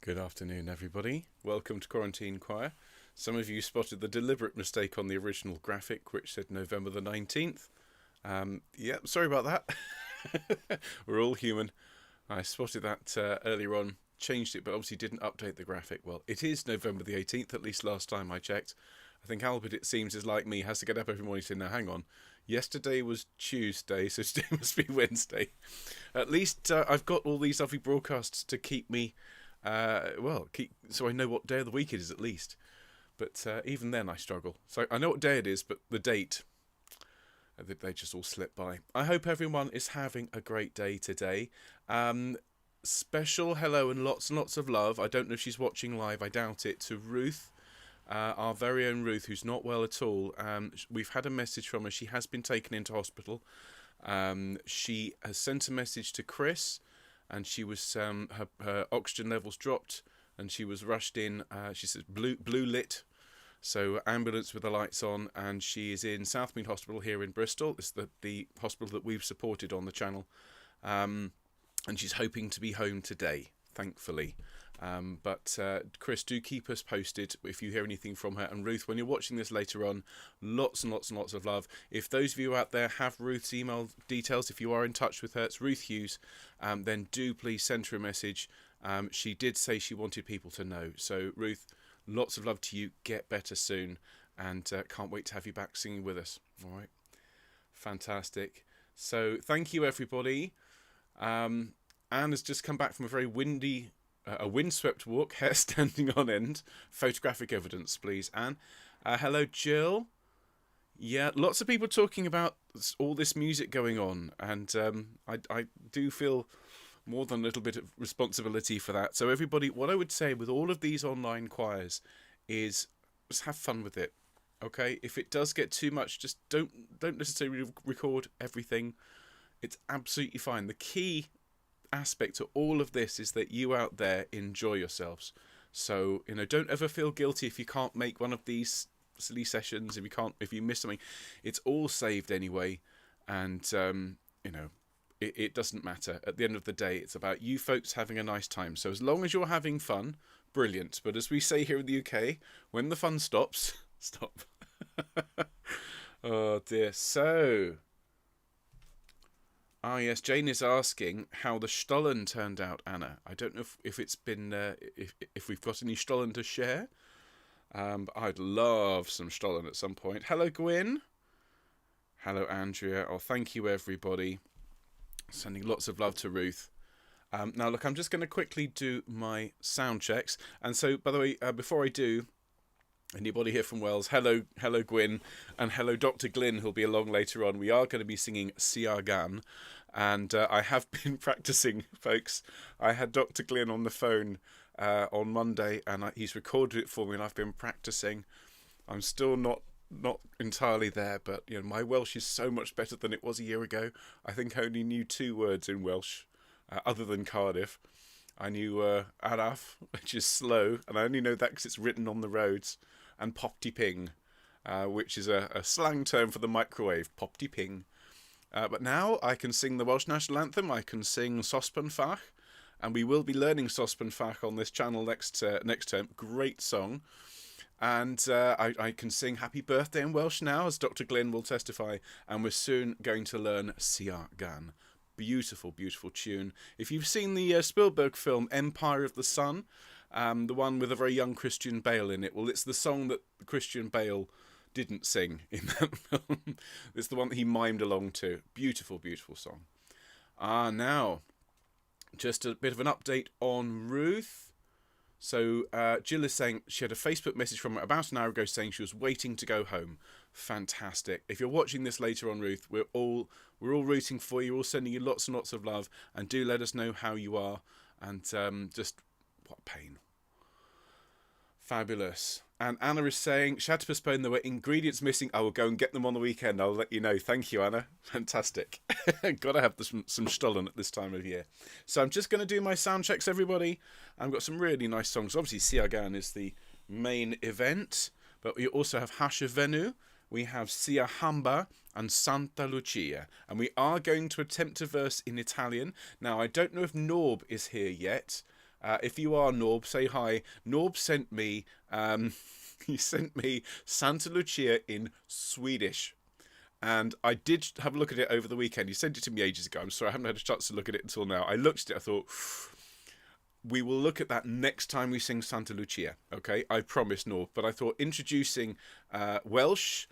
Good afternoon, everybody. Welcome to Quarantine Choir. Some of you spotted the deliberate mistake on the original graphic, which said November the 19th. Sorry about that. We're all human. I spotted that earlier on, changed it, but obviously didn't update the graphic. Well, it is November the 18th, at least last time I checked. I think Albert, it seems, is like me, has to get up every morning and say, now hang on, yesterday was Tuesday, so today must be Wednesday. At least I've got all these lovely broadcasts to keep me so I know what day of the week it is at least. But even then I struggle. So I know what day it is, but the date, they just all slip by. I hope everyone is having a great day today. Special hello and lots of love. I don't know if she's watching live, I doubt it, to Ruth. Our very own Ruth, who's not well at all. We've had a message from her. She has been taken into hospital. She has sent a message to Chris, and she was her oxygen levels dropped, and she was rushed in. She says blue lit, so ambulance with the lights on, and she is in Southmead Hospital here in Bristol. It's the hospital that we've supported on the channel, and she's hoping to be home today, thankfully. But Chris, do keep us posted if you hear anything from her. And Ruth, when you're watching this later on, lots and lots of love. If those of you out there have Ruth's email details, if you are in touch with her, it's Ruth Hughes, then do please send her a message. She did say she wanted people to know. So Ruth, lots of love to you. Get better soon, and can't wait to have you back singing with us. All right, fantastic. So thank you, everybody. Anne has just come back from a very a windswept walk, hair standing on end. Photographic evidence, please, Anne. Hello, Jill. Yeah, lots of people talking about all this music going on, and I do feel more than a little bit of responsibility for that. So everybody, what I would say with all of these online choirs is just have fun with it. Okay, if it does get too much, just don't necessarily record everything. It's absolutely fine. The key aspect to all of this is that you out there enjoy yourselves. So don't ever feel guilty if you can't make one of these silly sessions. If you miss something, it's all saved anyway, and it doesn't matter. At the end of the day, it's about you folks having a nice time. So as long as you're having fun, brilliant. But as we say here in the UK, when the fun stops, stop. Oh dear. So yes, Jane is asking how the Stollen turned out, Anna. I don't know if it's been if we've got any Stollen to share. But I'd love some Stollen at some point. Hello, Gwyn. Hello, Andrea. Oh, thank you, everybody. Sending lots of love to Ruth. Now, look, I'm just going to quickly do my sound checks. And so, by the way, before I do, anybody here from Wales? Hello, Gwyn, and hello, Dr. Glyn, who'll be along later on. We are going to be singing Suo Gân, and I have been practicing, folks. I had Dr. Glyn on the phone on Monday, and he's recorded it for me, and I've been practicing. I'm still not entirely there, but my Welsh is so much better than it was a year ago. I think I only knew 2 words in Welsh, other than Cardiff. I knew araf, which is slow, and I only know that because it's written on the roads, and popty ping, which is a slang term for the microwave, popty ping. But now I can sing the Welsh National Anthem, I can sing Sospen Fach, and we will be learning Sospen Fach on this channel next term. Great song. And I can sing Happy Birthday in Welsh now, as Dr. Glyn will testify, and we're soon going to learn Suo Gân. Beautiful, beautiful tune. If you've seen the Spielberg film Empire of the Sun, the one with a very young Christian Bale in it, well, it's the song that Christian Bale didn't sing in that film. It's the one that he mimed along to. Beautiful, beautiful song. Now, just a bit of an update on Ruth. So Jill is saying she had a Facebook message from her about an hour ago saying she was waiting to go home. Fantastic. If you're watching this later on, Ruth, we're all rooting for you. We're all sending you lots and lots of love, and do let us know how you are. And just what pain. Fabulous. And Anna is saying she had to postpone. There were ingredients missing. I will go and get them on the weekend. I'll let you know. Thank you, Anna. Fantastic. Got to have some Stollen at this time of year. So I'm just going to do my sound checks, everybody. I've got some really nice songs. Obviously, Suo Gân is the main event, but we also have Hashevenu, we have Siyahamba, and Santa Lucia. And we are going to attempt a verse in Italian. Now, I don't know if Norb is here yet. If you are Norb, say hi. Norb sent me, he sent me Santa Lucia in Swedish. And I did have a look at it over the weekend. He sent it to me ages ago. I'm sorry, I haven't had a chance to look at it until now. I looked at it, I thought, we will look at that next time we sing Santa Lucia, okay? I promise, Norb. But I thought introducing Welsh,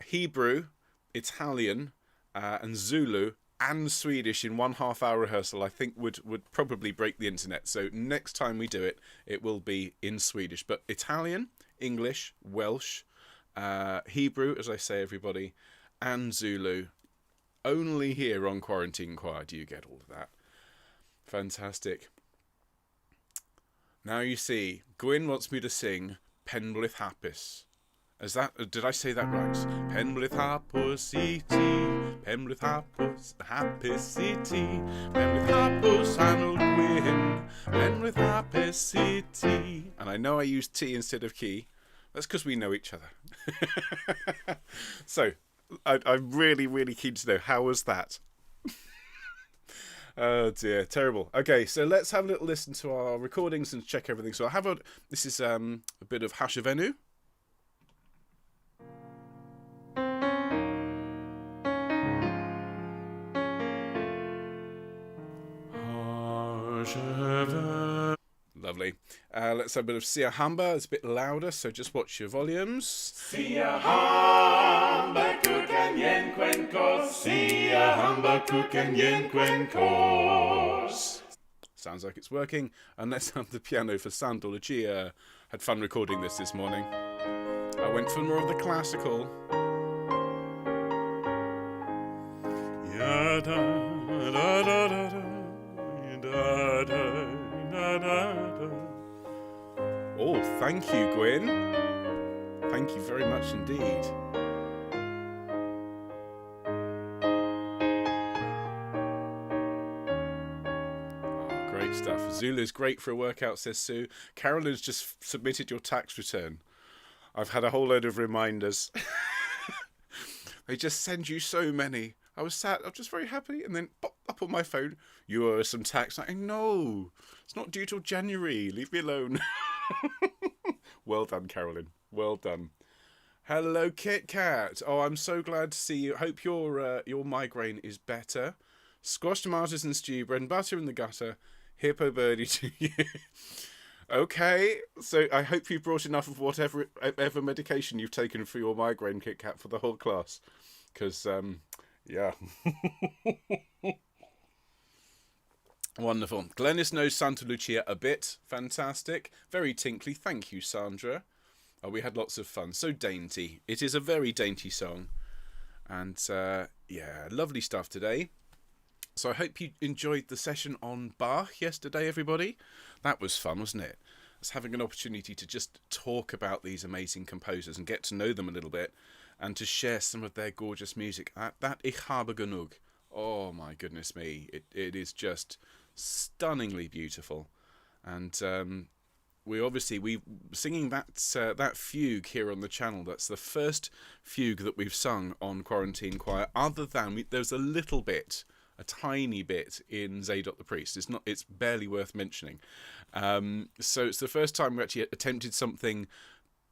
Hebrew, Italian, and Zulu and Swedish in 1.5 hour rehearsal, I think would probably break the internet. So next time we do it, it will be in Swedish. But Italian, English, Welsh, Hebrew, as I say, everybody, and Zulu. Only here on Quarantine Choir do you get all of that. Fantastic. Now you see, Gwyn wants me to sing Penblith Hapus. Did I say that right? Penblith Hapus E.T. Penblith Hapus, Hapus E.T. Penblith Hapus Anil Gwyn. Penblith Hapus E.T. And I know I used T instead of key. That's because we know each other. So, I'm really, really keen to know, how was that? Oh dear, terrible. Okay, so let's have a little listen to our recordings and check everything. So this is a bit of Hashevenu. Lovely. Let's have a bit of Siyahamba. It's a bit louder, so just watch your volumes. Siyahamba kukan yen kwenkos. Siyahamba kukan yen kwenkos. Sounds like it's working. And let's have the piano for Santa Lucia. Had fun recording this morning. I went for more of the classical. Ya da da da da da da da da. Oh, thank you, Gwyn. Thank you very much indeed. Oh, great stuff. Zulu's great for a workout, says Sue. Carolyn's just submitted your tax return. I've had a whole load of reminders. They just send you so many. I was just very happy, and then pop up on my phone, you owe some tax. Like, no, it's not due till January. Leave me alone. Well done, Carolyn. Well done. Hello, Kit Kat. Oh, I'm so glad to see you. Hope your migraine is better. Squash tomatoes and stew, bread and butter in the gutter. Hippo birdie to you. Okay, so I hope you brought enough of whatever medication you've taken for your migraine, Kit Kat, for the whole class. Because, yeah. Wonderful. Glennis knows Santa Lucia a bit. Fantastic. Very tinkly. Thank you, Sandra. Oh, we had lots of fun. So dainty. It is a very dainty song. And, yeah, lovely stuff today. So I hope you enjoyed the session on Bach yesterday, everybody. That was fun, wasn't it? It's having an opportunity to just talk about these amazing composers and get to know them a little bit and to share some of their gorgeous music. That Ich habe genug. Oh, my goodness me. It is just stunningly beautiful. And we singing that fugue here on the channel. That's the first fugue that we've sung on Quarantine Choir, other than there's a tiny bit in Zadok the Priest. It's barely worth mentioning. So it's the first time we actually attempted something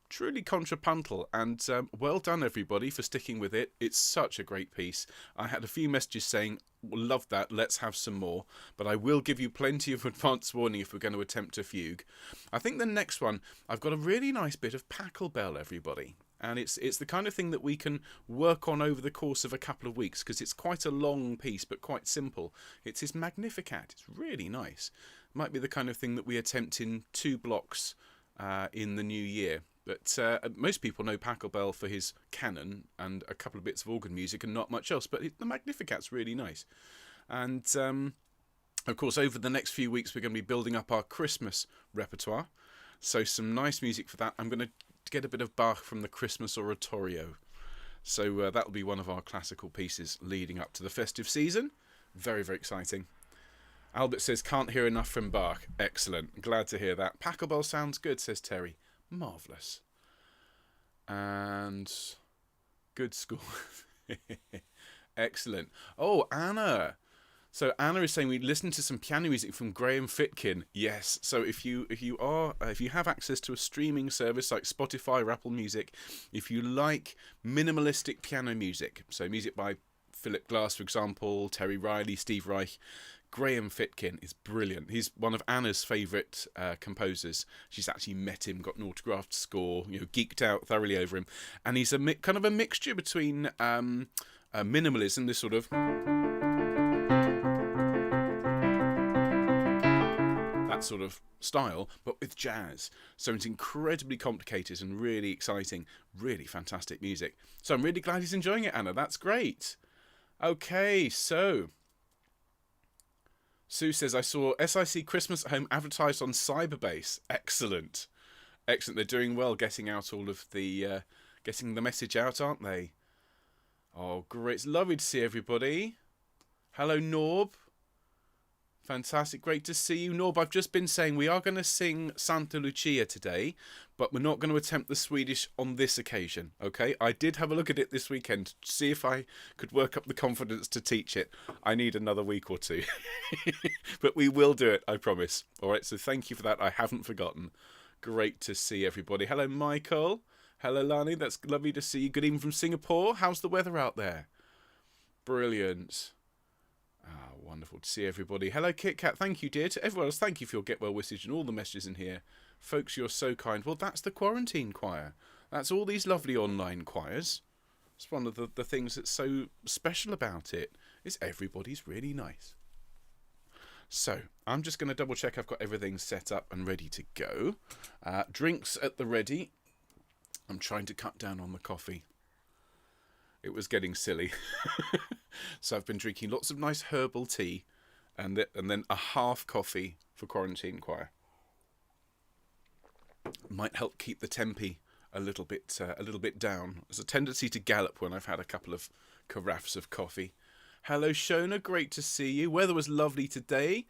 truly contrapuntal, and well done everybody for sticking with it. It's such a great piece. I had a few messages saying, love that, let's have some more, but I will give you plenty of advance warning if we're going to attempt a fugue. I think the next one, I've got a really nice bit of Pachelbel, everybody, and it's the kind of thing that we can work on over the course of a couple of weeks, because it's quite a long piece but quite simple. It's his Magnificat. It's really nice. Might be the kind of thing that we attempt in 2 blocks in the new year. But most people know Pachelbel for his canon and a couple of bits of organ music and not much else. But the Magnificat's really nice. And, of course, over the next few weeks, we're going to be building up our Christmas repertoire. So some nice music for that. I'm going to get a bit of Bach from the Christmas Oratorio. So that'll be one of our classical pieces leading up to the festive season. Very, very exciting. Albert says, can't hear enough from Bach. Excellent. Glad to hear that. Pachelbel sounds good, says Terry. Marvellous. And good school. Excellent. Oh, Anna. So Anna is saying we listen to some piano music from Graham Fitkin. Yes. So if you have access to a streaming service like Spotify or Apple Music, if you like minimalistic piano music, so music by Philip Glass, for example, Terry Riley, Steve Reich, Graham Fitkin is brilliant. He's one of Anna's favourite composers. She's actually met him, got an autographed score, geeked out thoroughly over him. And he's kind of a mixture between minimalism, this sort of that sort of style, but with jazz. So it's incredibly complicated and really exciting, really fantastic music. So I'm really glad he's enjoying it, Anna. That's great. Okay, so Sue says, I saw SIC Christmas at Home advertised on Cyberbase. Excellent. Excellent. They're doing well getting out all of the, getting the message out, aren't they? Oh, great. It's lovely to see everybody. Hello, Norb. Fantastic. Great to see you. Norb, I've just been saying we are going to sing Santa Lucia today, but we're not going to attempt the Swedish on this occasion, okay? I did have a look at it this weekend to see if I could work up the confidence to teach it. I need another week or two. But we will do it, I promise. All right, so thank you for that. I haven't forgotten. Great to see everybody. Hello, Michael. Hello, Lani. That's lovely to see you. Good evening from Singapore. How's the weather out there? Brilliant. Ah, wonderful to see everybody. Hello, Kit Kat. Thank you, dear. To everyone else, thank you for your get well wishes and all the messages in here. Folks, you're so kind. Well, that's the quarantine choir. That's all these lovely online choirs. It's one of the things that's so special about it is everybody's really nice. So, I'm just going to double check I've got everything set up and ready to go. Drinks at the ready. I'm trying to cut down on the coffee. It was getting silly. So I've been drinking lots of nice herbal tea and then a half coffee for quarantine choir. Might help keep the tempi a little bit down. There's a tendency to gallop when I've had a couple of carafes of coffee. Hello, Shona. Great to see you. Weather was lovely today,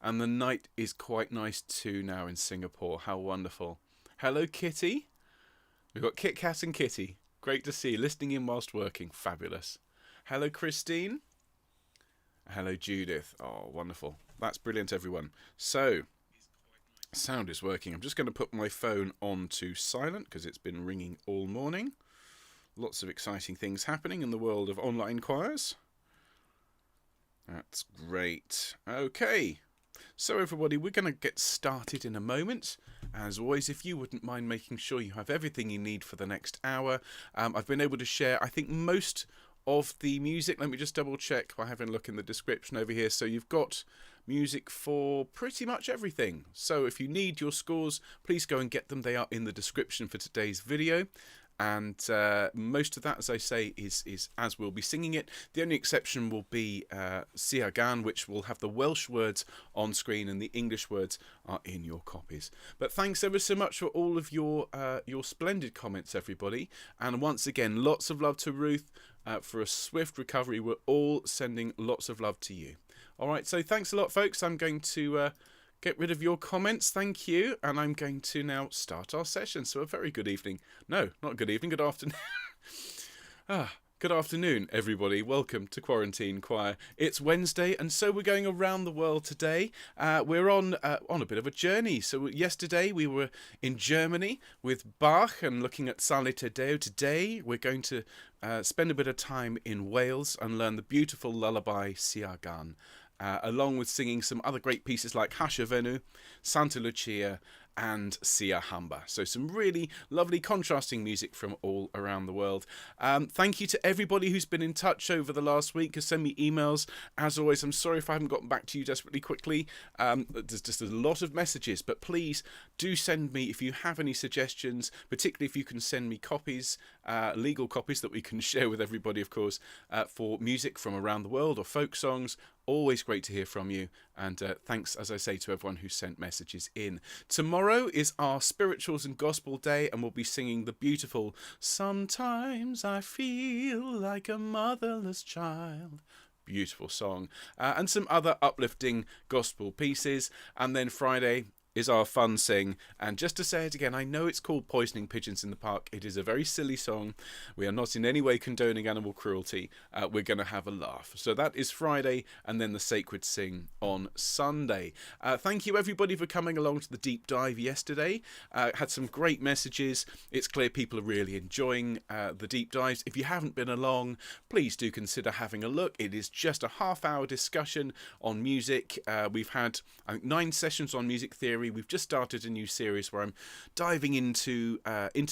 and the night is quite nice too now in Singapore. How wonderful. Hello, Kitty. We've got Kit Kat and Kitty. Great to see you. Listening in whilst working. Fabulous. Hello, Christine. Hello, Judith. Oh, wonderful. That's brilliant, everyone. So, sound is working. I'm just going to put my phone on to silent because it's been ringing all morning. Lots of exciting things happening in the world of online choirs. That's great. Okay. So, everybody, we're going to get started in a moment. As always, if you wouldn't mind making sure you have everything you need for the next hour. I've been able to share, I think, most of the music. Let me just double check by having a look in the description over here. So you've got music for pretty much everything. So if you need your scores, please go and get them. They are in the description for today's video. And most of that, as I say, is as we'll be singing it. The only exception will be Suo Gân, which will have the Welsh words on screen and the English words are in your copies. But thanks ever so much for all of your splendid comments, everybody. And once again, lots of love to Ruth for a swift recovery. We're all sending lots of love to you. All right, so thanks a lot, folks. I'm going to get rid of your comments, thank you, and I'm going to now start our session. So a very good evening. No, not good evening, good afternoon. Good afternoon, everybody. Welcome to Quarantine Choir. It's Wednesday, and so we're going around the world today. We're on a bit of a journey. So yesterday we were in Germany with Bach and looking at Sale Te Deo. Today we're going to spend a bit of time in Wales and learn the beautiful lullaby Suo Gân. Along with singing some other great pieces like Hashevenu, Santa Lucia and Siyahamba. So some really lovely contrasting music from all around the world. Thank you to everybody who's been in touch over the last week, has sent me emails. As always, I'm sorry if I haven't gotten back to you desperately quickly. There's just a lot of messages, but please do send me if you have any suggestions, particularly if you can send me copies, legal copies that we can share with everybody, of course, for music from around the world or folk songs. Always great to hear from you, and thanks, as I say, to everyone who sent messages in. Tomorrow is our Spirituals and Gospel Day, and we'll be singing the beautiful Sometimes I Feel Like a Motherless Child. Beautiful song, and some other uplifting gospel pieces. And then Friday, is our fun sing. And just to say it again, I know it's called Poisoning Pigeons in the Park. It is a very silly song. We are not in any way condoning animal cruelty. We're going to have a laugh. So that is Friday, and then the Sacred Sing on Sunday. Thank you everybody for coming along to the deep dive yesterday. Had some great messages. It's clear people are really enjoying the deep dives. If you haven't been along, please do consider having a look. It is just a half-hour discussion on music. We've had, I think, 9 sessions on music theory. We've just started a new series where I'm diving into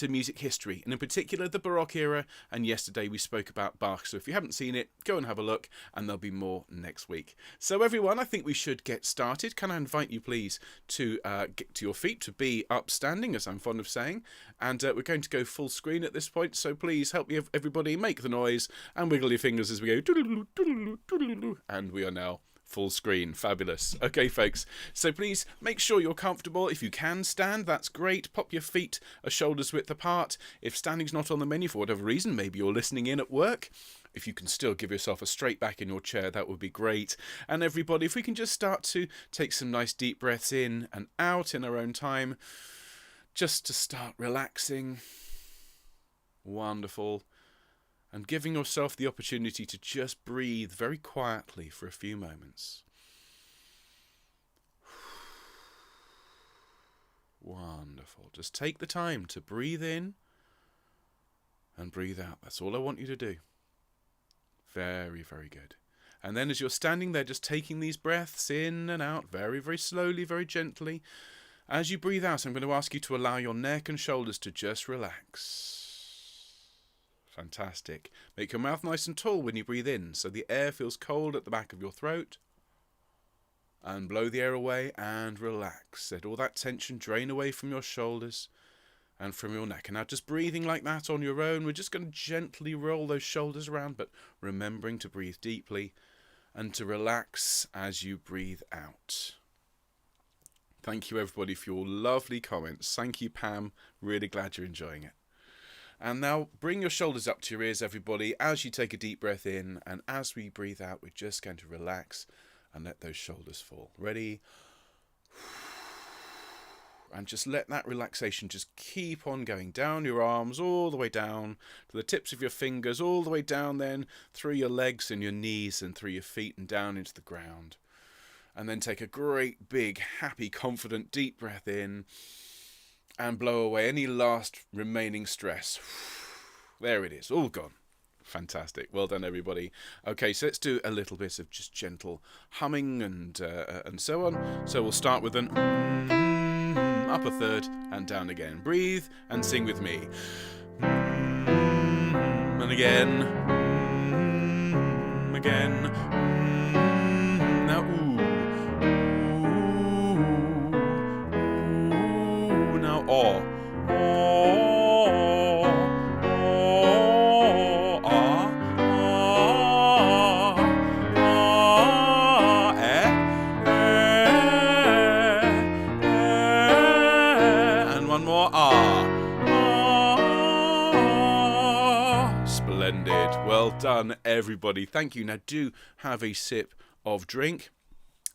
music history, and in particular the Baroque era, and yesterday we spoke about Bach. So if you haven't seen it, go and have a look, and there'll be more next week. So everyone, I think we should get started. Can I invite you please to get to your feet, to be upstanding, as I'm fond of saying, and we're going to go full screen at this point, so please help me everybody make the noise and wiggle your fingers as we go doodle-doo, doodle-doo, doodle-doo, and we are now full screen. Fabulous. Okay, folks. So please make sure you're comfortable. If you can stand, that's great. Pop your feet a shoulder's width apart. If standing's not on the menu for whatever reason, maybe you're listening in at work, if you can still give yourself a straight back in your chair, that would be great. And everybody, if we can just start to take some nice deep breaths in and out in our own time, just to start relaxing. Wonderful. And giving yourself the opportunity to just breathe very quietly for a few moments. Wonderful. Just take the time to breathe in and breathe out. That's all I want you to do. Very, very good. And then as you're standing there, just taking these breaths in and out very, very slowly, very gently. As you breathe out, I'm going to ask you to allow your neck and shoulders to just relax. Fantastic. Make your mouth nice and tall when you breathe in, so the air feels cold at the back of your throat. And blow the air away and relax. Let all that tension drain away from your shoulders and from your neck. And now just breathing like that on your own, we're just going to gently roll those shoulders around, but remembering to breathe deeply and to relax as you breathe out. Thank you everybody for your lovely comments. Thank you, Pam. Really glad you're enjoying it. And now bring your shoulders up to your ears, everybody, as you take a deep breath in. And as we breathe out, we're just going to relax and let those shoulders fall. Ready? And just let that relaxation just keep on going down your arms, all the way down to the tips of your fingers, all the way down then through your legs and your knees and through your feet and down into the ground. And then take a great, big, happy, confident, deep breath in. And blow away any last remaining stress. There it is, all gone. Fantastic. Well done, everybody. Okay, so let's do a little bit of just gentle humming and so on. So we'll start with an up a third and down again. Breathe and sing with me. And again. Again. Now, ooh. Oh. And one more. Splendid. Well done, everybody. Thank you. Now do have a sip of drink.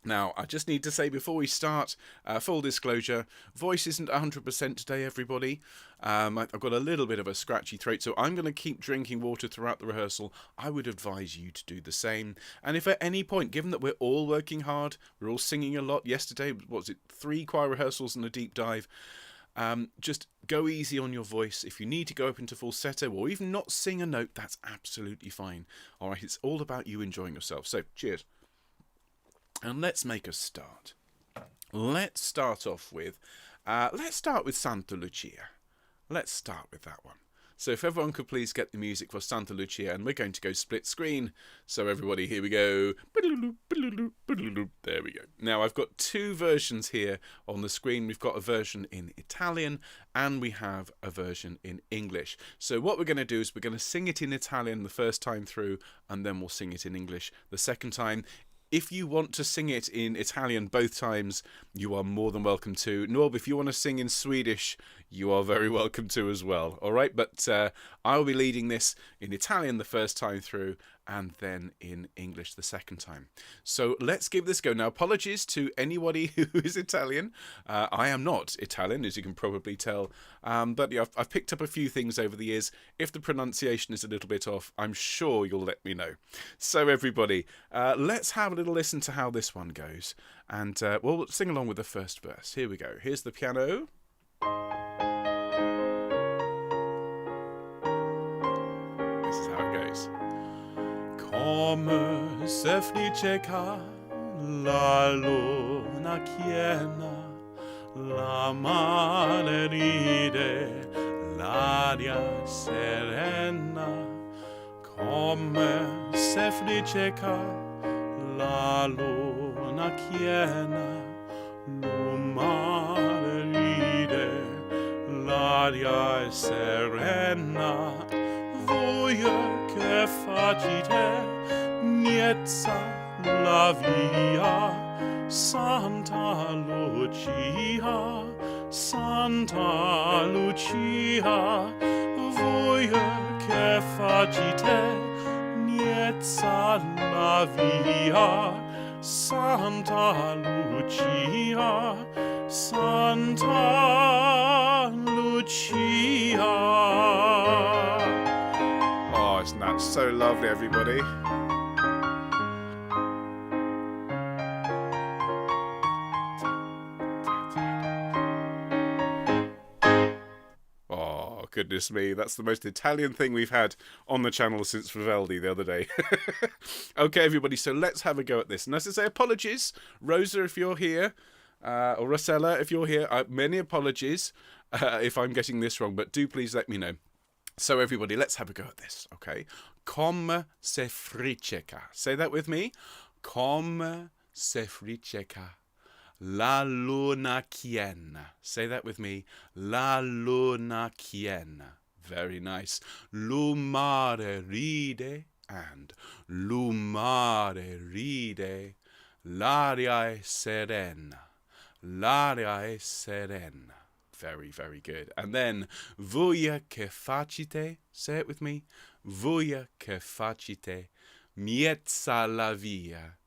Now, I just need to say before we start, full disclosure, voice isn't 100% today, everybody. I've got a little bit of a scratchy throat, so I'm going to keep drinking water throughout the rehearsal. I would advise you to do the same. And if at any point, given that we're all working hard, we're all singing a lot, yesterday, what was it, 3 choir rehearsals and a deep dive, just go easy on your voice. If you need to go up into falsetto or even not sing a note, that's absolutely fine. All right, it's all about you enjoying yourself. So, cheers. And let's make a start. Let's start off with, Santa Lucia. Let's start with that one. So if everyone could please get the music for Santa Lucia, and we're going to go split screen. So everybody, here we go. There we go. Now I've got 2 versions here on the screen. We've got a version in Italian and we have a version in English. So what we're going to do is we're going to sing it in Italian the first time through, and then we'll sing it in English the second time. If you want to sing it in Italian both times, you are more than welcome to. Norb, if you want to sing in Swedish, you are very welcome to as well. All right, but I'll be leading this in Italian the first time through, and then in English the second time. So let's give this a go. Now, apologies to anybody who is Italian. I am not Italian, as you can probably tell. But yeah, I've picked up a few things over the years. If the pronunciation is a little bit off, I'm sure you'll let me know. So everybody, let's have a little listen to how this one goes. And we'll sing along with the first verse. Here we go. Here's the piano. This is how it goes. Come se fliceca la luna piena, la mare ride, l'aria serena. Come se fliceca la luna piena, lo mare ride, l'aria serena. Voi che facite miezza la via, Santa Lucia, Santa Lucia. Voi che facite miezza la via, Santa Lucia, Santa Lucia. Oh, isn't that so lovely, everybody? Oh, goodness me. That's the most Italian thing we've had on the channel since Vivaldi the other day. Okay, everybody, so let's have a go at this. And as I say, apologies. Rosa, if you're here, or Rosella, if you're here, many apologies if I'm getting this wrong, but do please let me know. So everybody, let's have a go at this, okay? Come se friceca. Say that with me. Come se friceca la luna piena. Say that with me. La luna piena. Very nice. Lumare ride and lumare ride. L'aria è serena. L'aria è serena. Very, very good. And then, voi che facite, say it with me, voi che facite, miezza la via,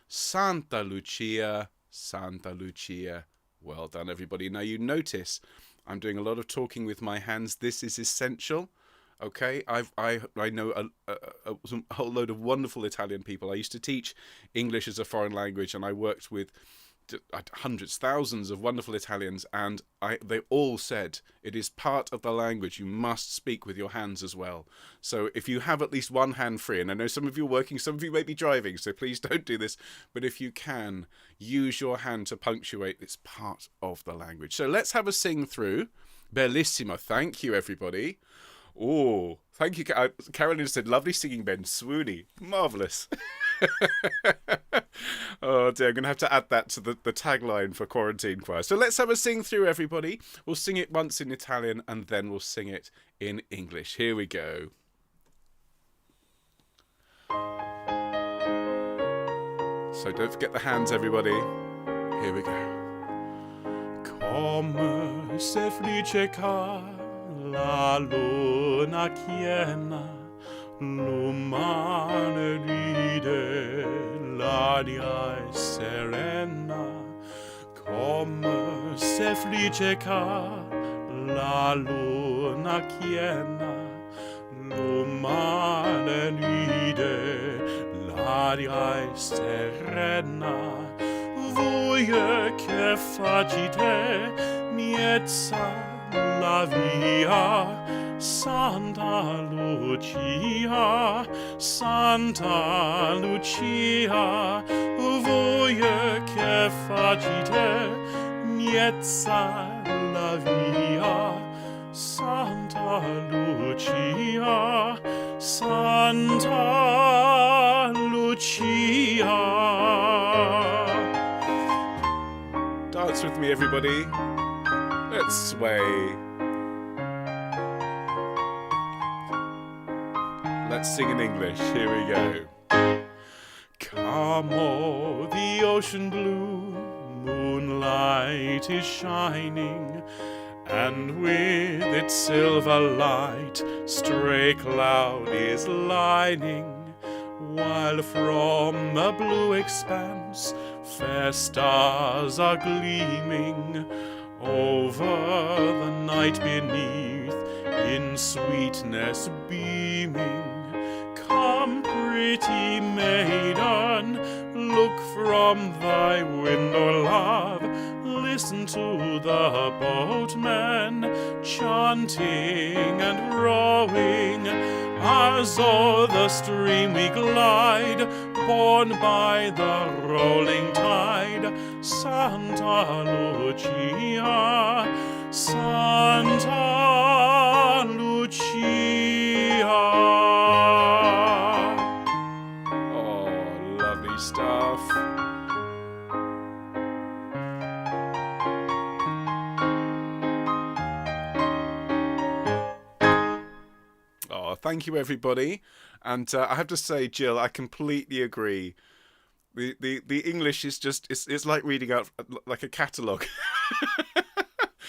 Santa Lucia, Santa Lucia. Well done, everybody. Now, you notice I'm doing a lot of talking with my hands. This is essential. Okay, I know a whole load of wonderful Italian people. I used to teach English as a foreign language, and I worked with hundreds, thousands of wonderful Italians, and they all said it is part of the language. You must speak with your hands as well. So if you have at least one hand free, and I know some of you are working, some of you may be driving, so please don't do this, but if you can, use your hand to punctuate. It's part of the language. So let's have a sing through. Bellissimo. Thank you, everybody. Oh, thank you. Carolyn said, lovely singing, Ben. Swoony. Marvellous. Oh dear, I'm going to have to add that to the tagline for Quarantine Choir. So let's have a sing through, everybody. We'll sing it once in Italian and then we'll sing it in English. Here we go. So don't forget the hands, everybody. Here we go. Come se friceca la luna piena, lumane ride, l'aria è serena. Come se friceca la luna piena, lumane ride, l'aria è serena. Voi che facite miezza la via, Santa Lucia, Santa Lucia. Voi che facite miezza la via, Santa Lucia, Santa Lucia. Dance with me, everybody. Let's sway. Let's sing in English. Here we go. Come, oh, the ocean blue, moonlight is shining, and with its silver light stray cloud is lining, while from the blue expanse fair stars are gleaming. Over the night beneath, in sweetness beaming. Come, pretty maiden, look from thy window, love. Listen to the boatmen chanting and rowing, as o'er the stream we glide, borne by the rolling tide. Santa Lucia, Santa Lucia. Oh, lovely stuff. Oh, thank you, everybody. And I have to say, Jill, I completely agree. The English is just, it's like reading out like a catalogue.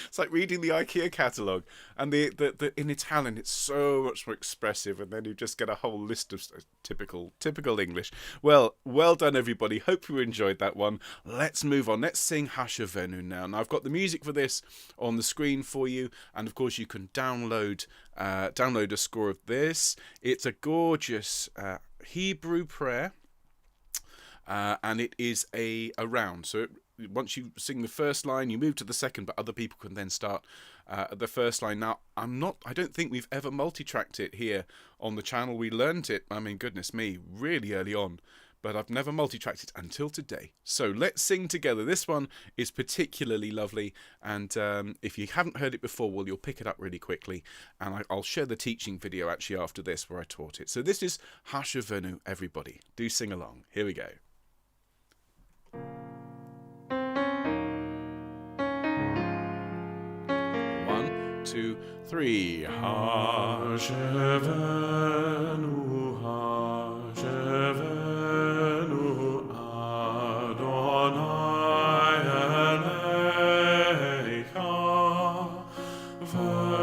It's like reading the IKEA catalogue. And the in Italian, it's so much more expressive. And then you just get a whole list of typical English. Well done, everybody. Hope you enjoyed that one. Let's move on. Let's sing Hashevenu now. Now, I've got the music for this on the screen for you. And, of course, you can download a score of this. It's a gorgeous Hebrew prayer. And it is a round. So once you sing the first line, you move to the second, but other people can then start at the first line. Now, I don't think we've ever multi-tracked it here on the channel. We learned it, I mean, goodness me, really early on, but I've never multi-tracked it until today. So let's sing together. This one is particularly lovely, and if you haven't heard it before, well, you'll pick it up really quickly, and I'll share the teaching video actually after this where I taught it. So this is Hashevenu, everybody. Do sing along. Here we go. 1, 2, 3. Hashevenu, Hashevenu, Adonai Eleika, v'nashuva,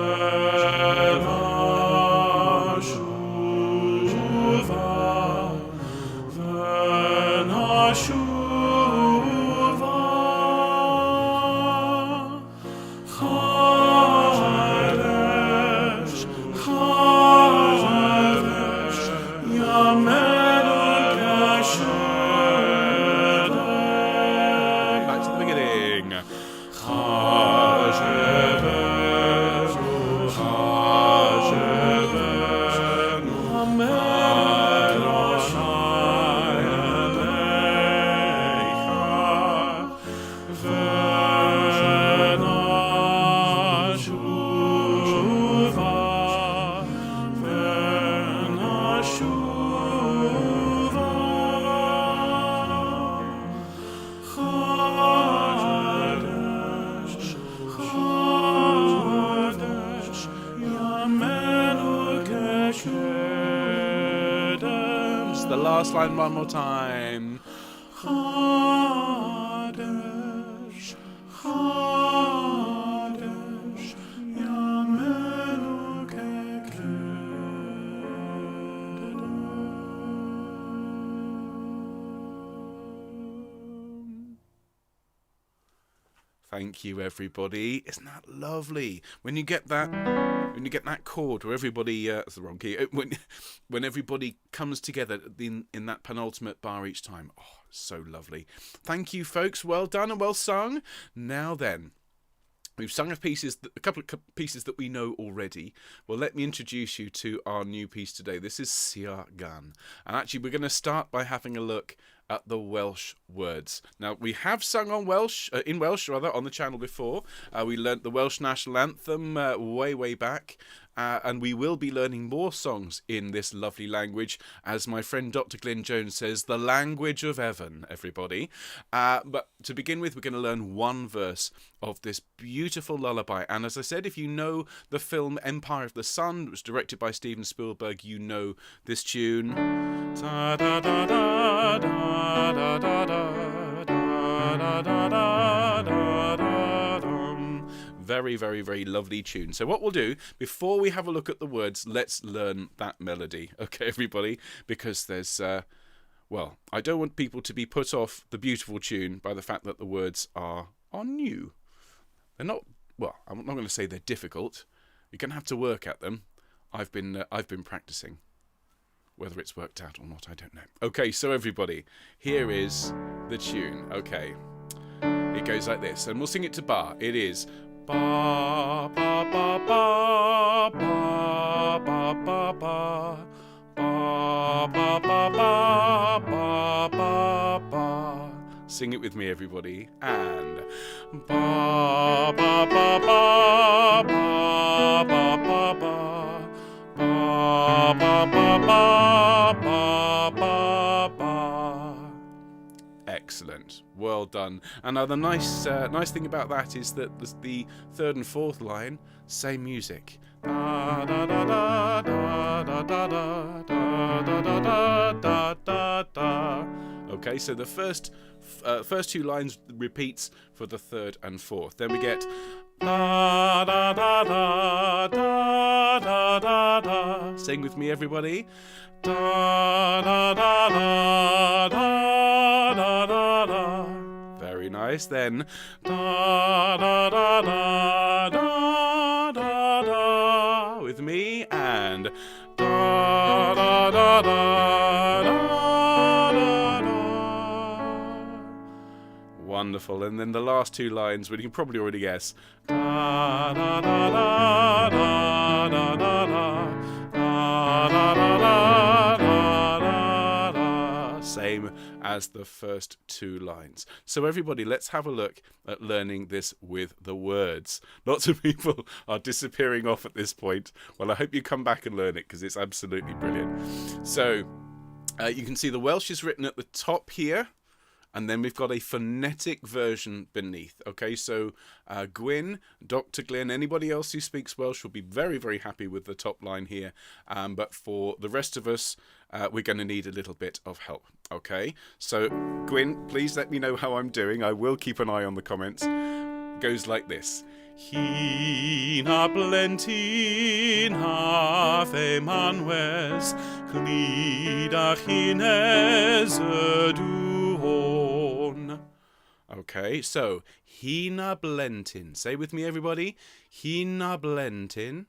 the last line one more time. Chodesh, Chodesh, Yamenu Kekedem. Thank you, everybody. Isn't that lovely? When you get that chord where everybody that's the wrong key. When everybody comes together in that penultimate bar each time. Oh, so lovely. Thank you, folks. Well done and well sung. Now then, we've sung a couple of pieces that we know already. Well, let me introduce you to our new piece today. This is Suo Gân. And actually, we're going to start by having a look at the Welsh words. Now, we have sung in Welsh on the channel before. We learnt the Welsh national anthem way back. And we will be learning more songs in this lovely language, as my friend Dr. Glyn Jones says, the language of heaven, everybody. But to begin with, we're going to learn one verse of this beautiful lullaby. And as I said, if you know the film Empire of the Sun, it was directed by Steven Spielberg, you know this tune. Da da da da da da da da da da da da da. very, very, very lovely tune. So what we'll do, before we have a look at the words, let's learn that melody. Okay, everybody? Because there's, well, I don't want people to be put off the beautiful tune by the fact that the words are new. They're not, well, I'm not going to say they're difficult. You're going to have to work at them. I've been practicing. Whether it's worked out or not, I don't know. Okay, so everybody, here is the tune. Okay, it goes like this, and we'll sing it to bar. It is ba ba ba ba ba ba ba ba ba ba ba ba ba ba. Sing it with me, everybody, and ba ba ba ba ba ba ba ba. Ba ba ba ba ba ba ba. Excellent, well done. And now the nice thing about that is that the third and fourth line, same music. Da da da da da da da da da da da da da. Okay, so the first two lines repeats for the third and fourth. Then we get da da da da da da da da. Sing with me, everybody. Da da da da da da da da. Very nice. Then da da da da da da da. With me, and da da da da da da da. Wonderful. And then the last two lines, well, you can probably already guess. Da da da da da da da da da da da da da. Same as the first two lines. So everybody, let's have a look at learning this with the words. Lots of people are disappearing off at this point. Well, I hope you come back and learn it, because it's absolutely brilliant. So you can see the Welsh is written at the top here. And then we've got a phonetic version beneath. Okay, so Gwyn, Dr. Glyn, anybody else who speaks Welsh will be very, very happy with the top line here. But for the rest of us, we're going to need a little bit of help. Okay, so Gwyn, please let me know how I'm doing. I will keep an eye on the comments. Goes like this. Hina blentyn a fe manwes, clida chines ydw hon. Okay, so hina blentyn. Say with me, everybody. Hina blentyn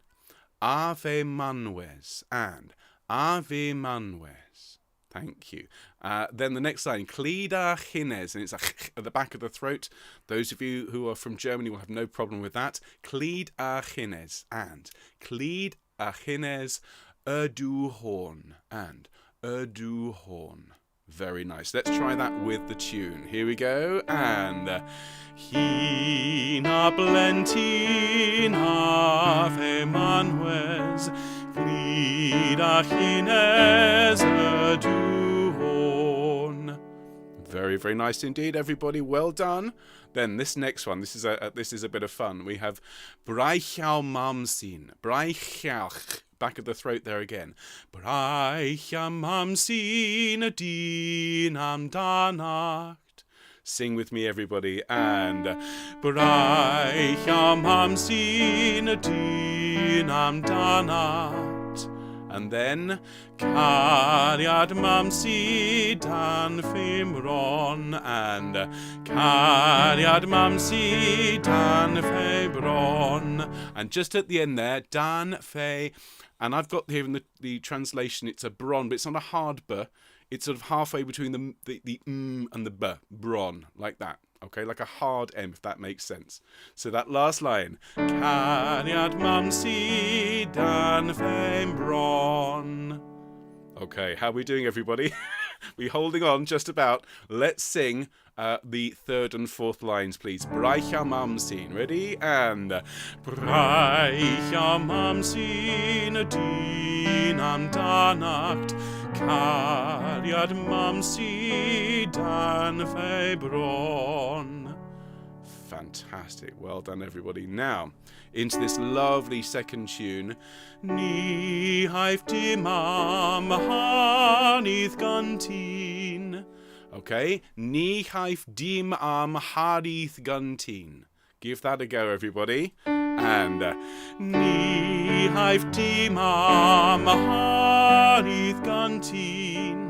a fe manwes, and a fe manwes. Thank you. Then the next line, Clida Chines, and it's at the back of the throat. Those of you who are from Germany will have no problem with that. Clida Chines, and Clida Chines ydw horn, and ydw horn. Very nice. Let's try that with the tune. Here we go. And Hina blentyn a fe manwes, Clida Chines ydw horn. Very, very nice indeed, everybody. Well done. Then this next one, this is a bit of fun. We have Braichal Mamsin. Braichal. Back of the throat there again. Braichal Mamsin din am danacht. Sing with me, everybody. And Braichal Mamsin din am danacht. And then Cariad Mamsi dan Fimron, and Cariad Mamsi dan Febron. And just at the end there, Dan Fe. And I've got here in the translation, it's a bron, but it's not a hard b. It's sort of halfway between the and the b, bron, like that. Okay, like a hard M, if that makes sense. So that last line, Cariad Mamsi dan Fembron. Okay, how are we doing, everybody? We're holding on just about. Let's sing the third and fourth lines, please. Braichal Mamsin. Ready? And Braichal Mamsin din am danacht, Cariad Mamsi dan Febron. Fantastic. Well done, everybody. Now, into this lovely second tune. Ni haif dim am harith guntin. Okay? Ni haif dim am harith guntin. Give that a go, everybody. And Ni haif dim am harith gantin.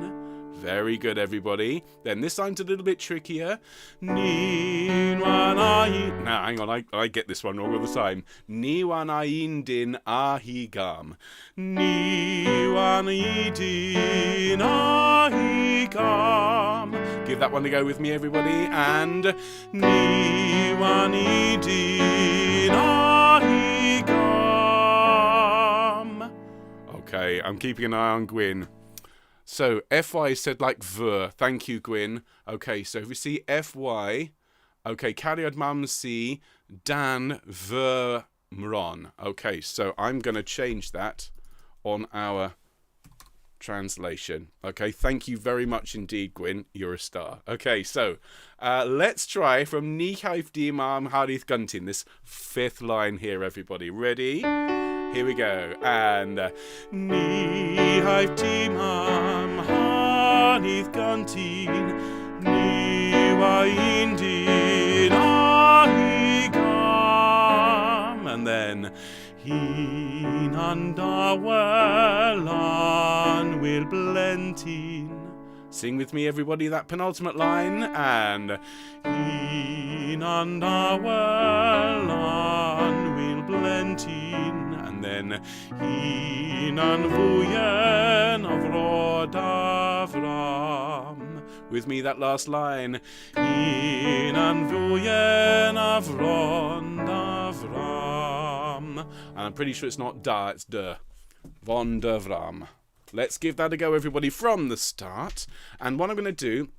Very good, everybody. Then this line's a little bit trickier. Ni wan ain. Now, hang on, I get this one wrong all the time. Ni wan ain din ahigam. Ni wan din ahigam. Give that one a go with me, everybody. And Ni wan din ahigam. Okay, I'm keeping an eye on Gwyn. So, FY said like ver. Thank you, Gwyn. Okay, so if we see FY, okay, cariad mam si dan ver mron. Okay, so I'm going to change that on our translation. Okay, thank you very much indeed, Gwyn. You're a star. Okay, so let's try from Ni haif dim am harith gantin, this fifth line here, everybody. Ready? Here we go. And Ni haif dim am harith gantin, Ni wain din ahigam. And then Hinan dawelan will blentin. Sing with me, everybody, that penultimate line. And Hinan dawelan will blentin. And then Hinan vuyen avrod avram. With me, that last line. Hinan vuyen avrod avram. And I'm pretty sure it's not da, it's de. Von der Vram. Let's give that a go, everybody, from the start. And what I'm going to do,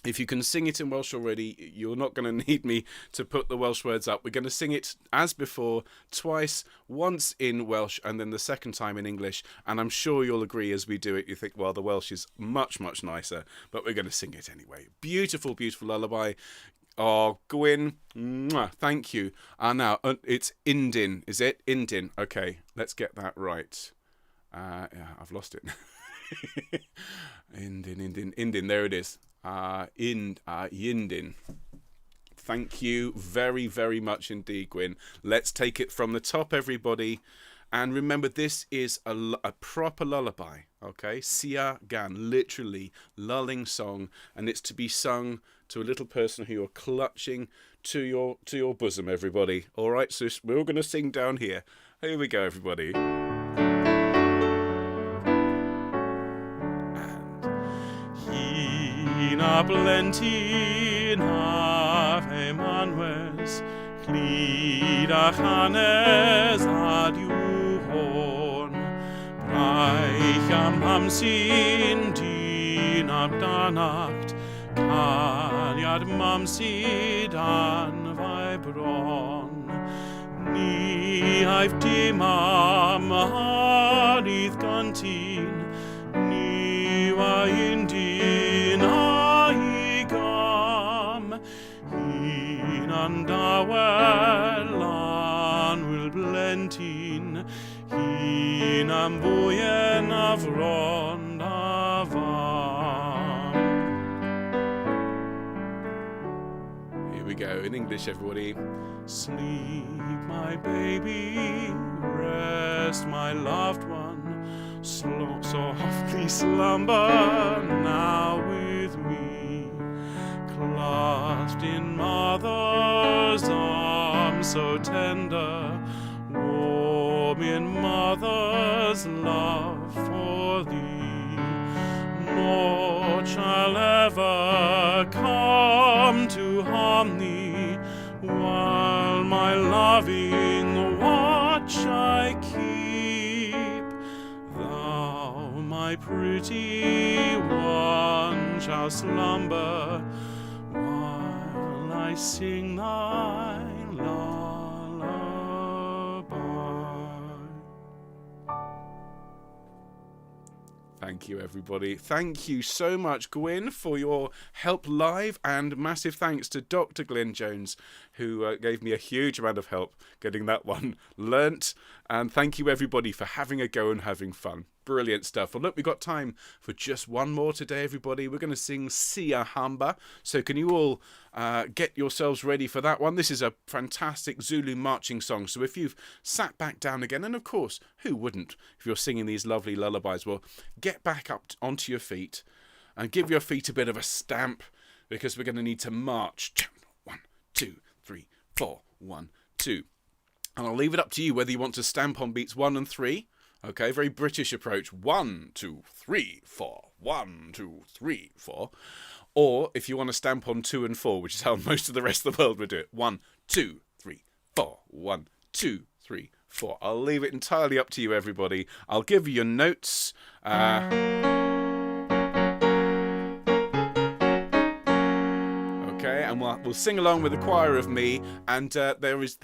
if you can sing it in Welsh already, you're not going to need me to put the Welsh words up. We're going to sing it as before, twice, once in Welsh and then the second time in English. And I'm sure you'll agree as we do it. You think, well, the Welsh is much, much nicer, but we're going to sing it anyway. Beautiful, beautiful lullaby. Oh, Gwyn, mwah, thank you. Now, it's Indin, is it? Indin. Okay, let's get that right. Yeah, I've lost it. Indin, there it is. Yindin. Thank you very, very much indeed, Gwyn. Let's take it from the top, everybody. And remember, this is a proper lullaby, okay? Suo Gân, literally lulling song, and it's to be sung to a little person who you're clutching to your bosom, everybody. All right, so we're all going to sing down here. Here we go, everybody. Na blentin ave manwes, clydach hanes adiw hon, braich am hamsyn din abdanacht, cariad mamsyd an fai bron. Ni haif dim am harith gantin, ni wain din ahigam. Hinan dawelan will blentin, hinam vuyen avron avam. Here we go, in English, everybody. Sleep, my baby, rest, my loved one, softly slumber now with me, clasped in mother's arms so tender, warm in mother's love for thee. Naught shall ever come to harm thee, while my loving watch I keep. Thou, my pretty one, shall slumber while I sing thy lullaby. Thank you, everybody. Thank you so much, Gwyn, for your help live, and massive thanks to Dr. Glyn Jones, who gave me a huge amount of help getting that one learnt. And thank you, everybody, for having a go and having fun. Brilliant stuff. Well, look, we've got time for just one more today, everybody. We're going to sing Siyahamba. So can you all get yourselves ready for that one? This is a fantastic Zulu marching song. So if you've sat back down again, and of course, who wouldn't if you're singing these lovely lullabies? Well, get back up onto your feet and give your feet a bit of a stamp, because we're going to need to march. 1, 2, 3, 4. 1, 2. And I'll leave it up to you whether you want to stamp on beats 1 and 3. Okay, very British approach. 1, 2, 3, 4. 1, 2, 3, 4. Or if you want to stamp on 2 and 4, which is how most of the rest of the world would do it. 1, 2, 3, 4. 1, 2, 3, 4. I'll leave it entirely up to you, everybody. I'll give you your notes. Okay, and we'll sing along with the choir of me, and there is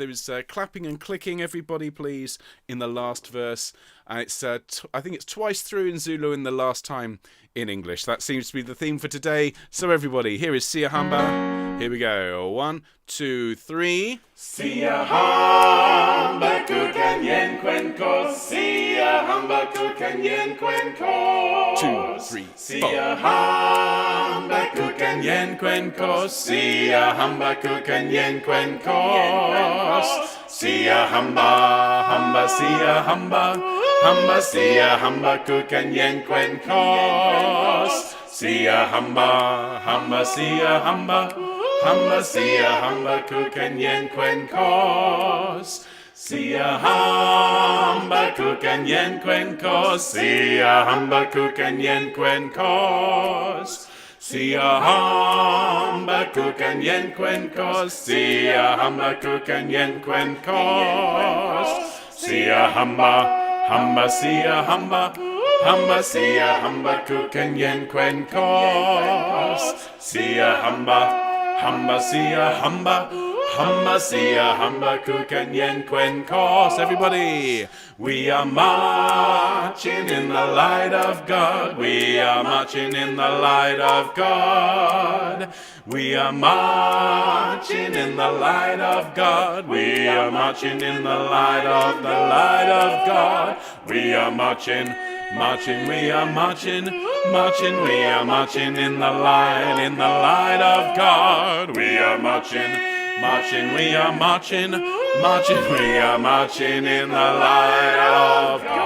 clapping and clicking, everybody, please, in the last verse. And it's I think it's twice through in Zulu and the last time in English. That seems to be the theme for today. So everybody, here is Siyahamba. Here we go. 1, 2, 3. Siyahamba kukanyen kwenko. Siyahamba kukanyen kwenko. 2, 3, 4. Siyahamba kukanyen kwenko. Siyahamba kukanyen kwenko. Siyahamba, hamba, siyahamba. Hamba, siyahamba kukanyen kwenko. Siyahamba, hamba, siyahamba. Hamba, siyahamba kukanyen kwenkos. Siyahamba kukanyen kwenkos. Siyahamba kukanyen kwenkos. Siyahamba kukanyen kwenkos. Siyahamba kukanyen kwenkos. Siyahamba, hamba, siyahamba. Hamba, siyahamba kukanyen kwenkos. Siyahamba, hamba, siyahamba. Hamba, siyahamba kukanyen kwenkos. Everybody, we are marching in the light of God. We are marching in the light of God. We are marching in the light of God. We are marching in the light of God. We are marching, marching, we are marching, marching, we are marching in the light of God. We are marching, marching, we are marching, marching, we are marching in the light of God.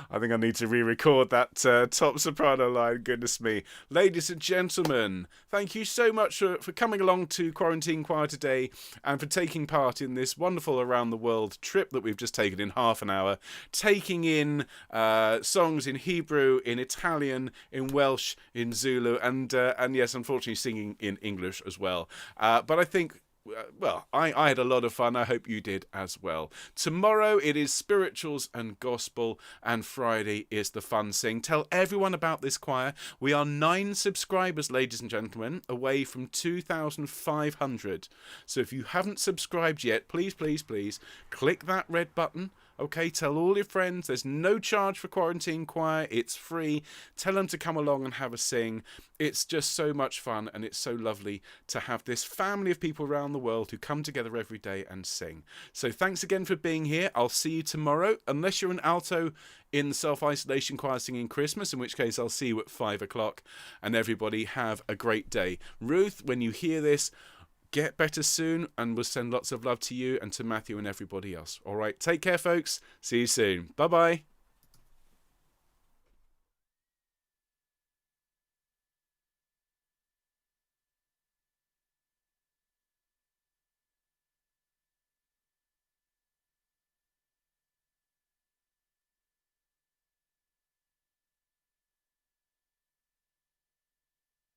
I think I need to re-record that top soprano line, goodness me. Ladies and gentlemen, thank you so much for coming along to Quarantine Choir today and for taking part in this wonderful around the world trip that we've just taken in half an hour, taking in songs in Hebrew, in Italian, in Welsh, in Zulu, and yes, unfortunately singing in English as well. But I think, well, I had a lot of fun. I hope you did as well. Tomorrow it is spirituals and gospel, and Friday is the fun sing. Tell everyone about this choir. We are 9 subscribers, ladies and gentlemen, away from 2,500. So if you haven't subscribed yet, please, please, please click that red button. Okay, tell all your friends. There's no charge for Quarantine Choir. It's free. Tell them to come along and have a sing. It's just so much fun, and it's so lovely to have this family of people around the world who come together every day and sing. So thanks again for being here. I'll see you tomorrow, unless you're an alto in the self-isolation choir singing Christmas, in which case I'll see you at 5 o'clock. And everybody have a great day. Ruth, when you hear this, get better soon, and we'll send lots of love to you and to Matthew and everybody else. All right, take care, folks. See you soon. Bye-bye.